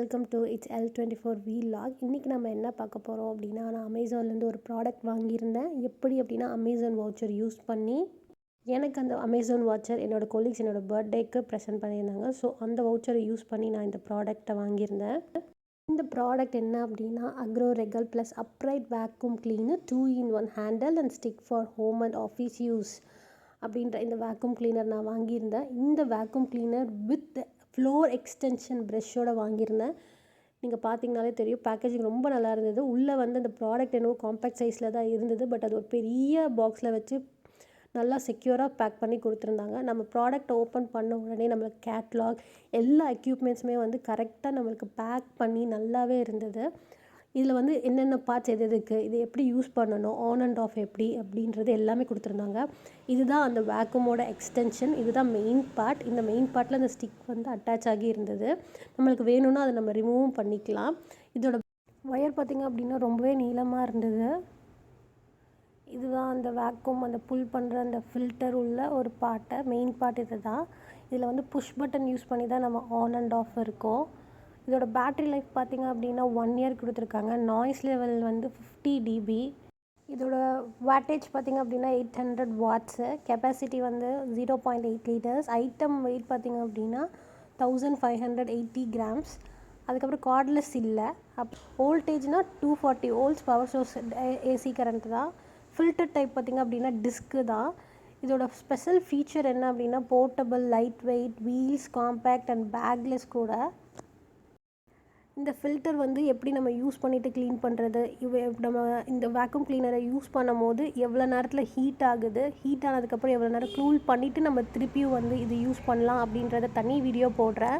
Welcome to it's L24 vlog. இன்றைக்கி நம்ம என்ன பார்க்க போகிறோம் அப்படின்னா, நான் அமேசான்லேருந்து ஒரு ப்ராடக்ட் வாங்கியிருந்தேன். எப்படி அப்படின்னா அமேசான் வவுச்சர் யூஸ் பண்ணி எனக்கு அந்த அமேசான் வாட்சர் என்னோடய கொலீக்ஸ் என்னோடய பர்த்டேக்கு ப்ரெசென்ட் பண்ணியிருந்தாங்க. ஸோ அந்த வவுச்சரை யூஸ் பண்ணி நான் இந்த ப்ராடக்ட்டை வாங்கியிருந்தேன். இந்த ப்ராடக்ட் என்ன அப்படின்னா Agaro regal plus upright vacuum cleaner 2-in-1 handle and stick for home and office use அப்படின்ற இந்த வேக்யூம் கிளீனர் நான் வாங்கியிருந்தேன். இந்த vacuum cleaner with floor extension ப்ரெஷ்ஷோடு வாங்கியிருந்தேன். நீங்கள் பார்த்தீங்கனாலே தெரியும், பேக்கேஜிங் ரொம்ப நல்லா இருந்தது. உள்ளே வந்து அந்த ப்ராடக்ட் என்னவோ காம்பேக்ட் சைஸில் தான் இருந்தது. பட் அது ஒரு பெரிய பாக்ஸில் வச்சு நல்லா செக்யூராக பேக் பண்ணி கொடுத்துருந்தாங்க. நம்ம ப்ராடக்ட் ஓப்பன் பண்ண உடனே நம்மளுக்கு கேட்லாக் எல்லா எக்யூப்மெண்ட்ஸுமே வந்து கரெக்டாக நம்மளுக்கு பேக் பண்ணி நல்லாவே இருந்தது. இதில் வந்து என்னென்ன பார்ட்ஸ் எது எதுக்கு, இது எப்படி யூஸ் பண்ணணும், ஆன் அண்ட் ஆஃப் எப்படி அப்படின்றது எல்லாமே கொடுத்துருந்தாங்க. இதுதான் அந்த வேக்யூமோட எக்ஸ்டென்ஷன், இதுதான் மெயின் பார்ட். இந்த மெயின் பார்ட்டில் அந்த ஸ்டிக் வந்து அட்டாச் ஆகி இருந்தது. நம்மளுக்கு வேணும்னா அதை நம்ம ரிமூவும் பண்ணிக்கலாம். இதோட ஒயர் பார்த்திங்க அப்படின்னா ரொம்பவே நீளமாக இருந்தது. இதுதான் அந்த வேக்யூம் அந்த புல் பண்ணுற அந்த ஃபில்டர் உள்ள ஒரு பார்ட்டை, மெயின் பார்ட் இது தான். இதில் வந்து புஷ் பட்டன் யூஸ் பண்ணி தான் நம்ம ஆன் அண்ட் ஆஃப் இருக்கும். இதோட பேட்ரி லைஃப் பார்த்திங்க அப்படின்னா 1 year கொடுத்துருக்காங்க. நாய்ஸ் லெவல் வந்து 50 dB. இதோட வாட்டேஜ் பார்த்திங்க அப்படின்னா 800 watts. கெப்பாசிட்டி வந்து 0.8 liters. ஐட்டம் வெயிட் பார்த்திங்க அப்படின்னா 1580 grams. அதுக்கப்புறம் கார்ட்லெஸ் இல்லை. வோல்டேஜ்னால் 240 volts power source AC current தான். ஃபில்டர் டைப் பார்த்திங்க அப்படின்னா டிஸ்க்கு தான். இதோட ஸ்பெஷல் ஃபீச்சர் என்ன அப்படின்னா portable, light weight, wheels compact and backless கூட. இந்த ஃபில்டர் வந்து எப்படி நம்ம யூஸ் பண்ணிவிட்டு க்ளீன் பண்ணுறது, நம்ம இந்த வேக்யூம் க்ளீனரை யூஸ் பண்ணும் போது எவ்வளோ நேரத்தில் ஹீட் ஆகுது, ஹீட் ஆனதுக்கப்புறம் எவ்வளோ நேரம் கூல் பண்ணிவிட்டு நம்ம திருப்பியும் வந்து இது யூஸ் பண்ணலாம் அப்படின்றத தனி வீடியோ போடுறேன்.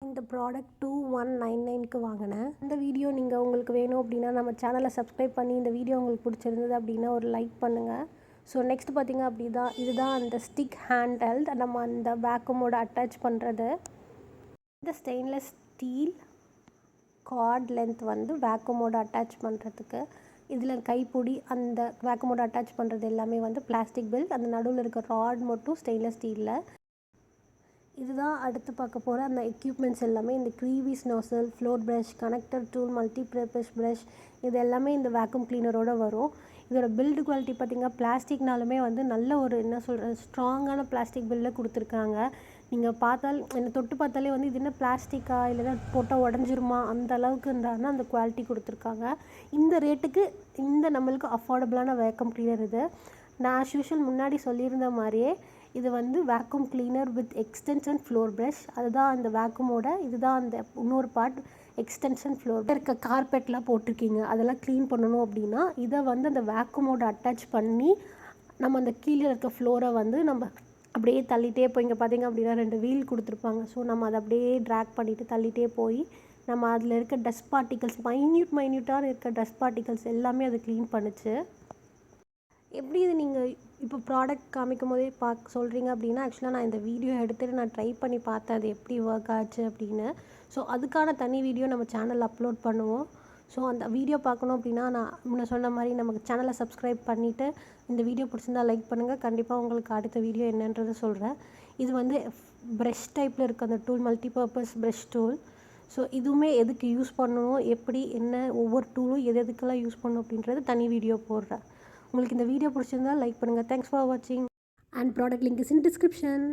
இந்த ப்ராடக்ட் 2199க்கு வாங்கினேன். இந்த வீடியோ நீங்கள் உங்களுக்கு வேணும் அப்படின்னா நம்ம சேனலை சப்ஸ்கிரைப் பண்ணி இந்த வீடியோ உங்களுக்கு பிடிச்சிருந்தது அப்படின்னா ஒரு லைக் பண்ணுங்கள். ஸோ நெக்ஸ்ட் பார்த்திங்க அப்படிதான் இதுதான் அந்த ஸ்டிக் ஹேண்டல்ட் நம்ம அந்த வேக்யூமோட அட்டாச் பண்ணுறது. இந்த ஸ்டெயின்லெஸ் ஸ்டீல் கார்ட் லென்த் வந்து வேக்யூமோட அட்டாச் பண்ணுறதுக்கு. இதில் கைப்பிடி அந்த வேக்யூமோட அட்டாச் பண்ணுறது எல்லாமே வந்து பிளாஸ்டிக் பெல்ட். அந்த நடுவில் இருக்க ராட் மட்டும் ஸ்டெயின்லெஸ் ஸ்டீலில். இதுதான் அடுத்து பார்க்க போகிற அந்த எக்யூப்மெண்ட்ஸ் எல்லாமே. இந்த crevice nozzle, floor brush, connector tool, multipurpose brush, இது எல்லாமே இந்த வேக்யூம் க்ளீனரோடு வரும். இதோட பில்டு குவாலிட்டி பார்த்திங்கன்னா பிளாஸ்டிக்னாலுமே வந்து நல்ல ஒரு என்ன சொல்கிறது ஸ்ட்ராங்கான பிளாஸ்டிக் பில்டில் கொடுத்துருக்காங்க. நீங்கள் பார்த்தால் என்னை தொட்டு பார்த்தாலே வந்து இது என்ன பிளாஸ்டிக்கா இல்லைன்னா போட்டால் உடஞ்சிருமா அந்த அளவுக்கு இருந்தாலும் அந்த குவாலிட்டி கொடுத்துருக்காங்க. இந்த ரேட்டுக்கு இந்த நம்மளுக்கு அஃபோர்டபுளான வேக்யூம் க்ளீனர் இது. நான் ஆஸ் யூஷுவல் முன்னாடி சொல்லியிருந்த மாதிரியே இது வந்து vacuum cleaner with extension floor brush. அதுதான் அந்த வேக்யூமோட இதுதான் அந்த இன்னொரு பார்ட் எக்ஸ்டென்ஷன் ஃப்ளோர் இருக்க கார்பெட்லாம் போட்டிருக்கீங்க அதெல்லாம் க்ளீன் பண்ணணும் அப்படின்னா இதை வந்து அந்த வேக்யூமோட அட்டாச் பண்ணி நம்ம அந்த கீழே இருக்க ஃப்ளோரை வந்து நம்ம அப்படியே தள்ளிகிட்டே போய் இங்கே பார்த்திங்க அப்படின்னா 2 வீல் கொடுத்துருப்பாங்க. ஸோ நம்ம அதை அப்படியே ட்ராக் பண்ணிவிட்டு தள்ளிகிட்டே போய் நம்ம அதில் இருக்க டஸ்ட் பார்ட்டிகல்ஸ் மைன்யூட்டாக இருக்க டஸ்ட் பார்ட்டிகல்ஸ் எல்லாமே அதை க்ளீன் பண்ணுச்சு. எப்படி இது நீங்கள் இப்போ ப்ராடக்ட் காமிக்கும் போதே சொல்கிறீங்க அப்படின்னா ஆக்சுவலாக நான் இந்த வீடியோ எடுத்துகிட்டு நான் ட்ரை பண்ணி பார்த்தேன் அது எப்படி ஒர்க் ஆச்சு அப்படின்னு. ஸோ அதுக்கான தனி வீடியோ நம்ம சேனலில் அப்லோட் பண்ணுவோம். ஸோ அந்த வீடியோ பார்க்கணும் அப்படின்னா நான் முன்ன சொன்ன மாதிரி நமக்கு சேனலை சப்ஸ்கிரைப் பண்ணிவிட்டு இந்த வீடியோ பிடிச்சிருந்தா லைக் பண்ணுங்கள். கண்டிப்பாக உங்களுக்கு அடுத்த வீடியோ என்னன்றதை சொல்கிறேன். இது வந்து ப்ரஷ் டைப்பில் இருக்க அந்த tool multipurpose brush tool. So இதுவுமே எதுக்கு யூஸ் பண்ணணும், எப்படி என்ன ஒவ்வொரு டூலும் எதுக்கெல்லாம் யூஸ் பண்ணணும் அப்படின்றது தனி வீடியோ போடுறேன். உங்களுக்கு இந்த வீடியோ பிடிச்சிருந்தா லைக் பண்ணுங்கள். தேங்க்ஸ் ஃபார் வாட்சிங் and product link is in description.